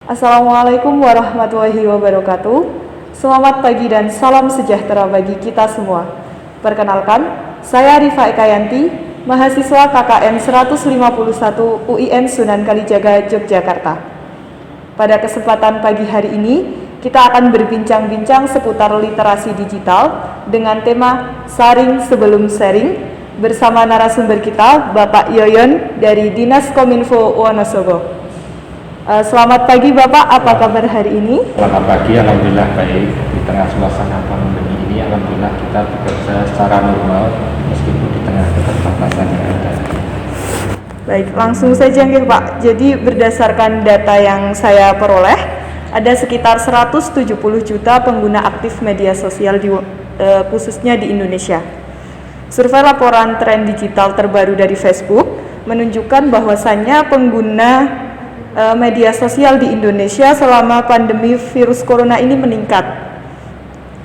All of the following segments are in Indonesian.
Assalamualaikum warahmatullahi wabarakatuh. Selamat pagi dan salam sejahtera bagi kita semua. Perkenalkan, saya Rifa Ekayanti, mahasiswa KKN 151 UIN Sunan Kalijaga, Yogyakarta. Pada kesempatan pagi hari ini, kita akan berbincang-bincang seputar literasi digital dengan tema Saring Sebelum Sharing bersama narasumber kita, Bapak Yoyon dari Dinas Kominfo Wonosobo. Selamat pagi Bapak, apa kabar hari ini? Selamat pagi, alhamdulillah baik. Di tengah suasana pandemi ini, alhamdulillah kita bekerja secara normal meskipun di tengah keterbatasan yang ada. Baik, langsung saja nih Pak. Jadi berdasarkan data yang saya peroleh, ada sekitar 170 juta pengguna aktif media sosial khususnya di Indonesia. Survei laporan tren digital terbaru dari Facebook menunjukkan bahwasannya pengguna media sosial di Indonesia selama pandemi virus corona ini meningkat.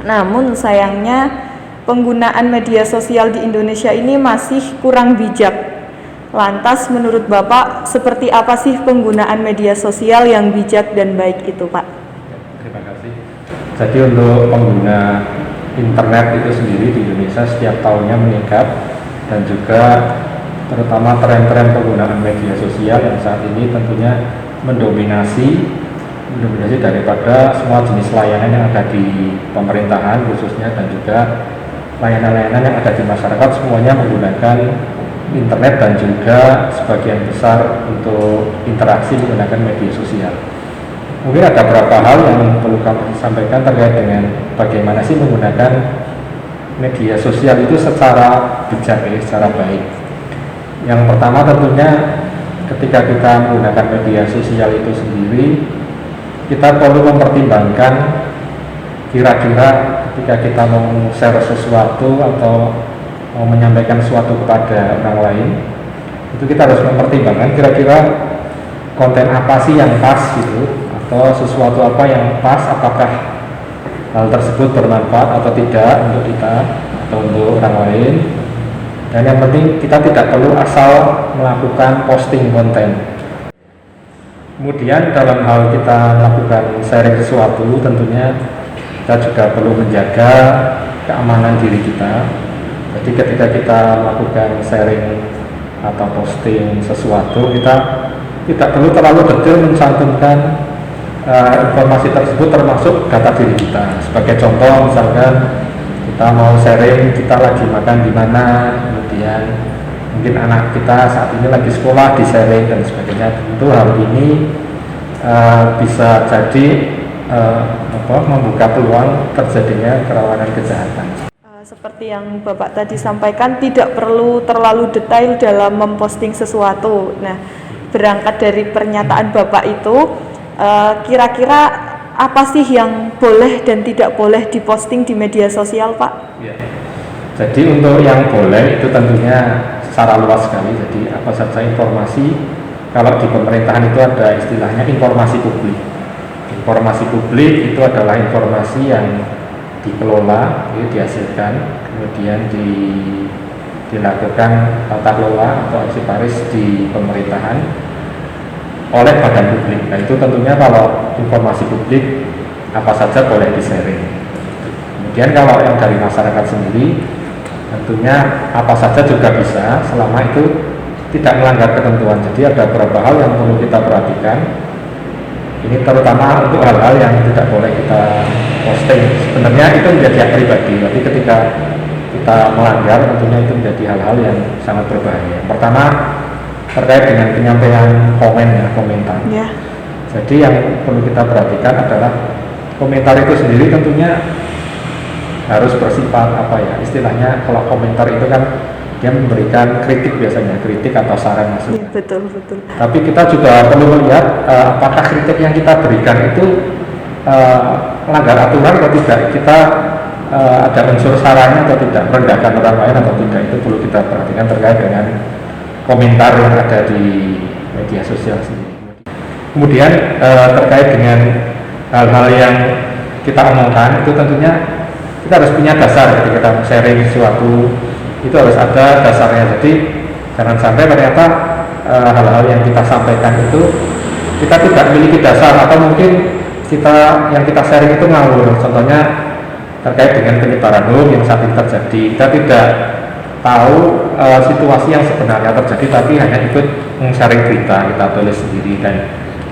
Namun sayangnya penggunaan media sosial di Indonesia ini masih kurang bijak. Lantas menurut Bapak seperti apa sih penggunaan media sosial yang bijak dan baik itu, Pak? Terima kasih. Jadi untuk pengguna internet itu sendiri di Indonesia setiap tahunnya meningkat, dan juga terutama tren-tren penggunaan media sosial yang saat ini tentunya mendominasi daripada semua jenis layanan yang ada di pemerintahan khususnya, dan juga layanan-layanan yang ada di masyarakat semuanya menggunakan internet, dan juga sebagian besar untuk interaksi menggunakan media sosial. Mungkin ada beberapa hal yang perlu kami sampaikan terkait dengan bagaimana sih menggunakan media sosial itu secara bijak, secara baik. Yang pertama tentunya ketika kita menggunakan media sosial itu sendiri, kita perlu mempertimbangkan kira-kira ketika kita mau share sesuatu atau mau menyampaikan sesuatu kepada orang lain, itu kita harus mempertimbangkan kira-kira konten apa sih yang pas gitu, atau sesuatu apa yang pas, apakah hal tersebut bermanfaat atau tidak untuk kita atau untuk orang lain. Dan yang penting kita tidak perlu asal melakukan posting konten. Kemudian dalam hal kita melakukan sharing sesuatu, tentunya kita juga perlu menjaga keamanan diri kita. Jadi ketika kita melakukan sharing atau posting sesuatu, kita tidak perlu terlalu detail mencantumkan informasi tersebut termasuk data diri kita. Sebagai contoh, misalkan kita mau sharing kita lagi makan di mana, kemudian mungkin anak kita saat ini lagi sekolah di sharing dan sebagainya. Tentu hal ini bisa jadi membuka peluang terjadinya kerawanan kejahatan. Seperti yang Bapak tadi sampaikan, tidak perlu terlalu detail dalam memposting sesuatu. Nah, berangkat dari pernyataan Bapak itu, kira-kira apa sih yang boleh dan tidak boleh diposting di media sosial, Pak? Ya. Jadi untuk yang boleh itu tentunya secara luas sekali. Jadi apa saja informasi, kalau di pemerintahan itu ada istilahnya informasi publik. Informasi publik itu adalah informasi yang dikelola, dihasilkan, kemudian dilakukan tata kelola atau arsiparis di pemerintahan oleh badan publik. Nah itu tentunya kalau informasi publik apa saja boleh di-sharing. Kemudian kalau yang dari masyarakat sendiri, tentunya apa saja juga bisa selama itu tidak melanggar ketentuan. Jadi ada beberapa hal yang perlu kita perhatikan. Ini terutama untuk hal-hal yang tidak boleh kita posting. Sebenarnya itu menjadi hak pribadi, tapi ketika kita melanggar tentunya itu menjadi hal-hal yang sangat berbahaya. Pertama, terkait dengan penyampaian komentar. Ya. Jadi yang perlu kita perhatikan adalah komentar itu sendiri tentunya harus bersifat istilahnya kalau komentar itu kan dia memberikan kritik, biasanya kritik atau saran maksudnya. Ya, betul. Tapi kita juga perlu melihat apakah kritik yang kita berikan itu melanggar aturan atau tidak, kita ada unsur sarannya atau tidak, merendahkan orang lain atau tidak, itu perlu kita perhatikan terkait dengan komentar yang ada di media sosial sendiri. Kemudian terkait dengan hal-hal yang kita omongkan, itu tentunya kita harus punya dasar ketika kita sharing sesuatu, itu harus ada dasarnya. Jadi jangan sampai ternyata hal-hal yang kita sampaikan itu kita tidak memiliki dasar atau mungkin yang kita sharing itu ngawur. Contohnya terkait dengan penyebaran hoax yang saat ini terjadi, kita tidak tahu situasi yang sebenarnya terjadi, tapi hanya ikut sharing berita, kita tulis sendiri dan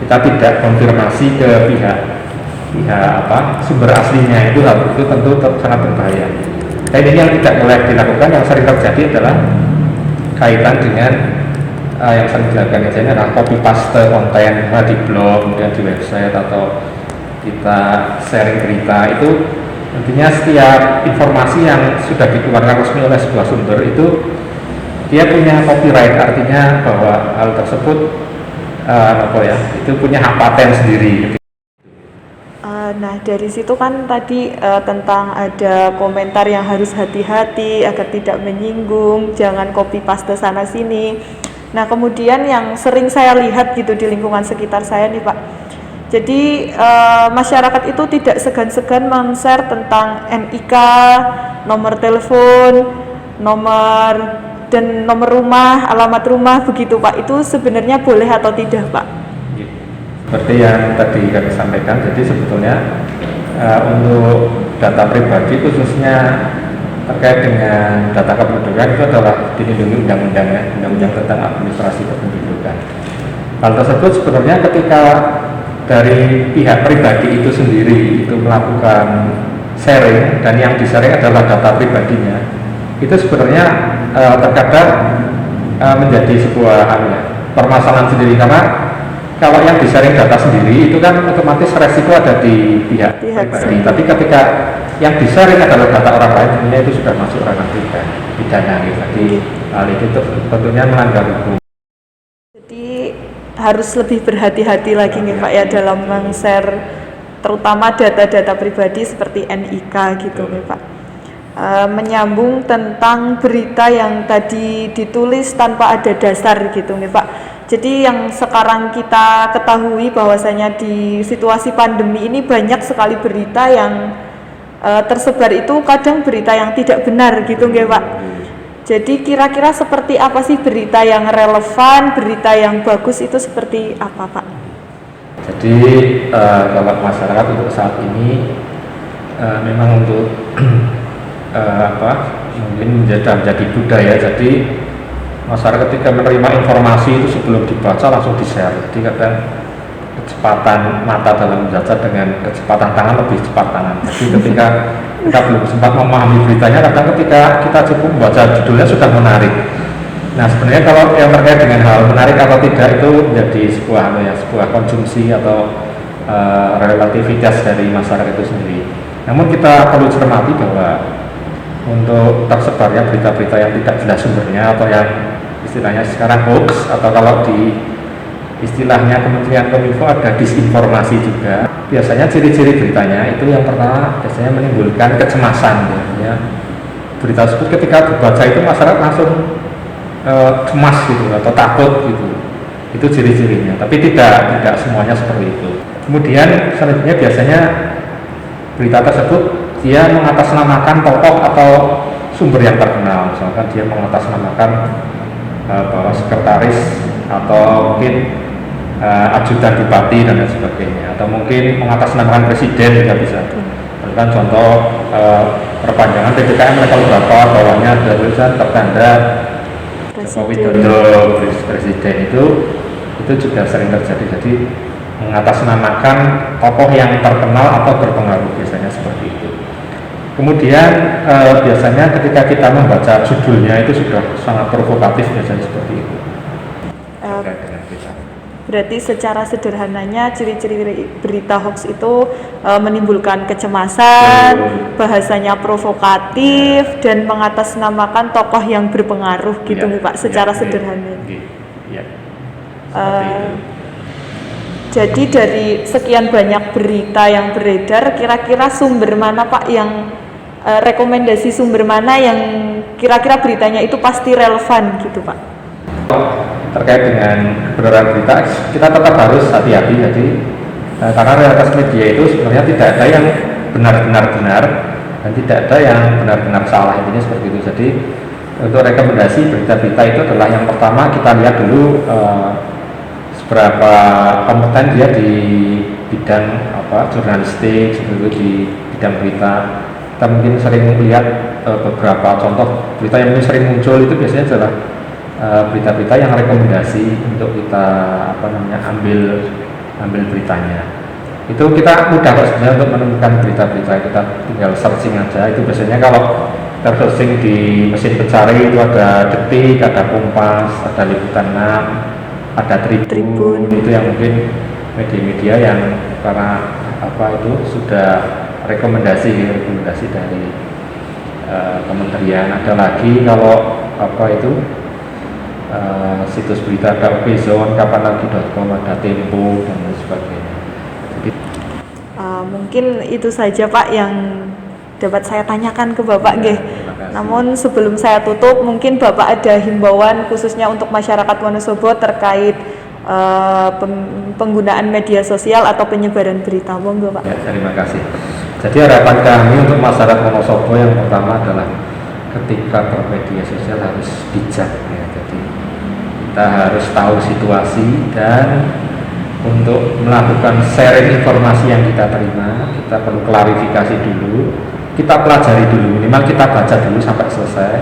kita tidak konfirmasi ke pihak sumber aslinya. Itu tentu sangat berbahaya. Dan ini yang tidak boleh dilakukan. Yang sering terjadi adalah kaitan dengan yang sering dilakukan biasanya adalah copy paste konten di blog, kemudian di website, atau kita sharing berita. Itu intinya setiap informasi yang sudah dikeluarkan resmi oleh sebuah sumber itu dia punya copyright, artinya bahwa hal tersebut itu punya hak paten sendiri. Nah, dari situ kan tadi tentang ada komentar yang harus hati-hati agar tidak menyinggung, jangan copy paste sana sini. Nah, kemudian yang sering saya lihat gitu di lingkungan sekitar saya nih Pak, jadi masyarakat itu tidak segan-segan men-share tentang NIK, nomor telepon, nomor rumah, alamat rumah begitu Pak. Itu sebenarnya boleh atau tidak Pak? Seperti yang tadi kami sampaikan, jadi sebetulnya untuk data pribadi khususnya terkait dengan data kependudukan itu adalah dilindungi undang-undang tentang administrasi kependudukan. Hal tersebut sebenarnya ketika dari pihak pribadi itu sendiri itu melakukan sharing dan yang di-sharing adalah data pribadinya, itu sebenarnya terkadang menjadi sebuah permasalahan sendiri, karena kalau yang di-sharing data sendiri itu kan otomatis resiko ada di pihak pribadi. Tapi ketika yang di-sharing adalah data orang lain, tentunya itu sudah masuk ranah pidana gitu. Jadi hal itu tentunya melanggar hukum. Jadi harus lebih berhati-hati lagi nih Pak ya dalam meng-share terutama data-data pribadi seperti NIK gitu nih Pak. Menyambung tentang berita yang tadi ditulis tanpa ada dasar gitu nih Pak. Jadi yang sekarang kita ketahui bahwasanya di situasi pandemi ini banyak sekali berita yang tersebar itu kadang berita yang tidak benar gitu nggih Pak. Jadi kira-kira seperti apa sih berita yang relevan, berita yang bagus itu seperti apa Pak? Jadi kalau masyarakat untuk saat ini memang untuk mungkin menjadi budaya. Jadi masyarakat ketika menerima informasi itu sebelum dibaca langsung di-share. Jadi kadang kecepatan mata dalam membaca dengan kecepatan tangan lebih cepat tangan. Jadi ketika kita belum sempat memahami beritanya, kadang ketika kita cukup membaca judulnya sudah menarik. Nah, sebenarnya kalau yang terkait dengan hal menarik atau tidak itu menjadi sebuah konsumsi atau relativitas dari masyarakat itu sendiri. Namun kita perlu cermati bahwa untuk tersebarnya berita-berita yang tidak jelas sumbernya atau yang istilahnya sekarang hoax, atau kalau di istilahnya Kementerian Kominfo ada disinformasi juga. Biasanya ciri-ciri beritanya itu yang pertama biasanya menimbulkan kecemasan ya. Berita tersebut ketika dibaca itu masyarakat langsung cemas gitu atau takut gitu. Itu ciri-cirinya, tapi tidak semuanya seperti itu. Kemudian selanjutnya biasanya berita tersebut dia mengatasnamakan tokoh atau sumber yang terkenal. Misalkan dia mengatasnamakan bahwa sekretaris atau mungkin ajudan bupati dan lain sebagainya, atau mungkin mengatasnamakan presiden juga bisa. Kan contoh perpanjangan PPKM level berapa, bawahnya ada tulisan tertanda Jokowi Dodo presiden, itu juga sering terjadi. Jadi mengatasnamakan tokoh yang terkenal atau berpengaruh, biasanya seperti itu. Kemudian biasanya ketika kita membaca judulnya itu sudah sangat provokatif, biasanya seperti itu. Berarti secara sederhananya ciri-ciri berita hoax itu menimbulkan kecemasan, bahasanya provokatif, dan mengatasnamakan tokoh yang berpengaruh gitu nih Pak, secara sederhana. Jadi dari sekian banyak berita yang beredar, kira-kira sumber mana Pak yang rekomendasi sumber mana yang kira-kira beritanya itu pasti relevan gitu Pak? Terkait dengan kebenaran berita, kita tetap harus hati-hati. Jadi karena realitas media itu sebenarnya tidak ada yang benar-benar benar dan tidak ada yang benar-benar salah, intinya seperti itu. Jadi untuk rekomendasi berita-berita itu adalah yang pertama kita lihat dulu seberapa kompeten dia di bidang jurnalistik, seperti di bidang berita. Kita mungkin sering melihat beberapa contoh berita yang mungkin sering muncul itu biasanya adalah berita-berita yang rekomendasi untuk kita ambil beritanya. Itu kita mudah kok sebenarnya untuk menemukan berita-berita, kita tinggal searching aja. Itu biasanya kalau kita searching di mesin pencari itu ada Detik, ada Kompas, ada Liputan 6, ada Tribun. Itu yang mungkin media-media yang karena itu sudah rekomendasi dari kementerian. Ada lagi kalau situs berita, ada Okezone, kapanlagi.com, ada Tempo dan lain sebagainya. Jadi, mungkin itu saja Pak yang dapat saya tanyakan ke Bapak nggih. Namun sebelum saya tutup, mungkin Bapak ada himbauan khususnya untuk masyarakat Wonosobo terkait penggunaan media sosial atau penyebaran berita, monggo Pak. Ya, terima kasih. Jadi harapan kami untuk masyarakat Wonosobo yang pertama adalah ketika bermedia sosial harus bijak ya. Jadi kita harus tahu situasi, dan untuk melakukan sharing informasi yang kita terima, kita perlu klarifikasi dulu, kita pelajari dulu, minimal kita baca dulu sampai selesai.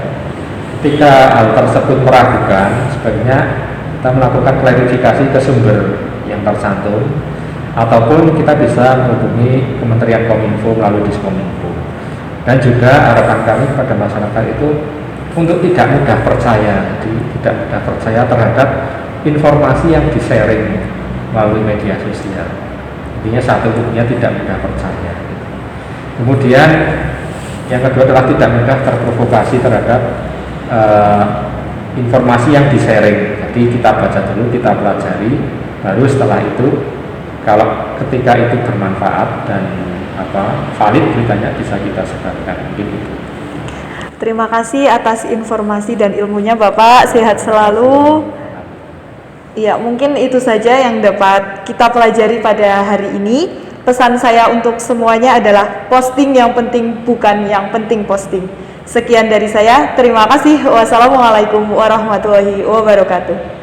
Ketika hal tersebut meragukan, sebaiknya kita melakukan klarifikasi ke sumber yang tercantum, ataupun kita bisa menghubungi Kementerian Kominfo melalui Diskominfo. Dan juga harapan kami kepada masyarakat itu untuk tidak mudah percaya, tidak mudah percaya terhadap informasi yang di-sharing melalui media sosial. Intinya hukumnya tidak mudah percaya. Kemudian yang kedua adalah tidak mudah terprovokasi terhadap informasi yang di-sharing. Jadi kita baca dulu, kita pelajari, baru setelah itu kalau ketika itu bermanfaat dan valid beritanya bisa kita sebarkan. Gitu. Terima kasih atas informasi dan ilmunya Bapak, sehat selalu. Ya, mungkin itu saja yang dapat kita pelajari pada hari ini. Pesan saya untuk semuanya adalah posting yang penting, bukan yang penting posting. Sekian dari saya, terima kasih. Wassalamualaikum warahmatullahi wabarakatuh.